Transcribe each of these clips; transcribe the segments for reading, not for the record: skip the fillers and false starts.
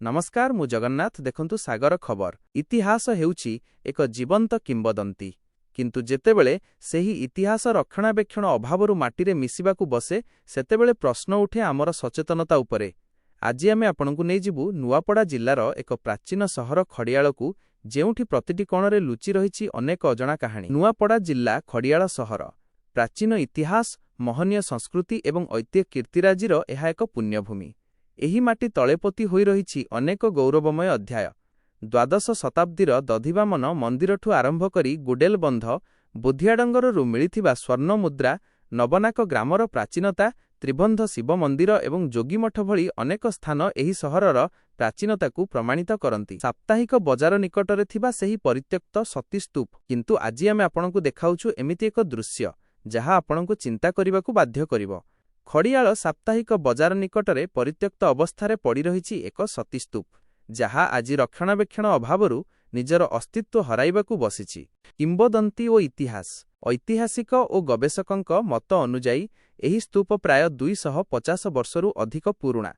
नमस्कार मु जगन्नाथ देखंतु सागर खबर। इतिहास हेउची एक जीवंत किंबदंती किंतु जेतेबेले सेही इतिहास रक्षणाबेक्षण अभावरु माटीरे मिसिबाकू बसे सेतेबेले प्रश्न उठे आमर सचेतनता उपरे। आज आमे आपनकु नै जिबु नुआपड़ा जिल्लार एक प्राचीन सहर खड़ियाळकू जेउठी प्रतिटी कोणरे लुचि रहिछि अनेक अजणा कहानी। नुआपड़ा जिल्ला खड़ियाळ सहर प्राचीन इतिहास महनीय संस्कृति एवं ऐतिह्य कीर्तिराजीर एहा एक पुण्यभूमि। एही माटी तळेपोती होई रहिछि अनेक गौरवमय अध्याय। द्वादश शताब्दीर दधिवामन मंदिरठू आरंभ करी गुडेल बंध बुधियाडंगररू मिलिथिबा स्वर्ण मुद्रा नवनाक ग्रामर प्राचीनता त्रिबंध शिव मंदिर एवं जोगीमठ भली अनेक स्थान एही सहरर प्राचीनताकू प्रमाणित करंती। साप्ताहिक बजार निकटरे थिबा सेही परित्यक्त सती स्तूप किंतु आज आमे आपणकू देखाउछु एमिति एक दृश्य जहा आपणकू चिंता करिबाकू बाध्य करिवो। खड़ियाळ साप्ताहिक बजार निकटरे परित्यक्त अवस्थारे पड़ी रहिछि एक सतीस्तूप जहा आज रक्षणाबेक्षण अभावरु निजर अस्तित्व हराइबाकू बसिछि। किंबदंती ओ इतिहास ऐतिहासिक ओ गवेषकंक मत अनुजाई एही स्तूप प्राय 250 वर्षरु अधिक पुरुणा।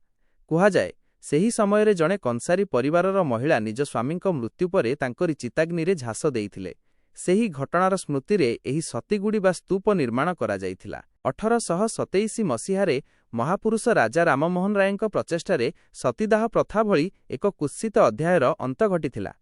कुहा जाए सेही समयरे जणे कंसारी परिवारर महिला निज स्वामींक मृत्यु परे तांकरी चिताग्निरे झास देइथिले। सेही घटनार स्मृतिरे एही सतीगुड़ी बा स्तूप निर्माण करा जाइथिला। 1827 मसीहारे महापुरुष राजा राममोहन रायଙ୍କ प्रचेष्टारे सतीदाह प्रथा भली एक कुत्सित अध्यायर अंत घटिथिला।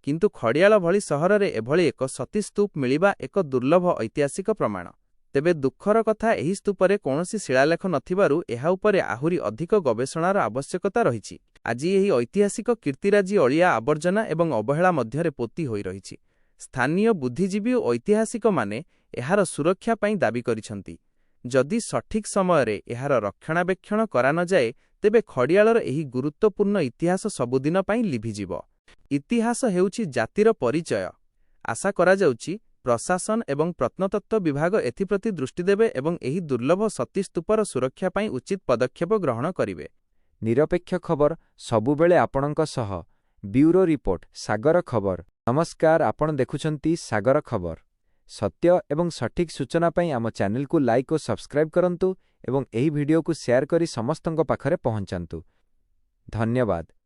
किंतु खड़ियाळ भली सहररे एभली एक सती स्तूप मिलिबा एक दुर्लभ ऐतिहासिक प्रमाण। तेबे दुःखर कथा एही स्तूपरे कौनसी शिलालेख नथिबारु एहा उपरे आहुरी अधिक गवेषणार आवश्यकता रहिछि। आजि एही ऐतिहासिक कीर्तिराजी अलिया आवर्जना एवं अवहेला मध्यरे पोती होई रहिछि। स्थानीय बुद्धिजीवी और ऐतिहासिक माने एहार सुरक्षा पई दाबी करिसंती। जदि सठिक समयरे एहार रक्षणाबेक्षण करा न जाए तेबे खड़ियाळर एही गुरुत्वपूर्ण इतिहास सबुदिन पई लिभिजिवो। इतिहास हेउछि जातिर परिचय। आशा करा जाउछि प्रशासन एवं प्रत्नतत्व विभाग एथिप्रति दृष्टि देबे एवं एही दुर्लभ सतीस्तूपर सुरक्षा पई उचित पदक्षेप ग्रहण करिवे। निरपेक्ष खबर सबुबेले आपणक सह। ब्यूरो रिपोर्ट सागर खबर। नमस्कार, आपण देखुछंती सागर खबर। सत्य एवं सठिक सूचना पई आम चैनल को लाइक और सब्सक्राइब करंतु एवं एही वीडियो को शेयर करी समस्तंक पाखरे पहुंचांतु। धन्यवाद।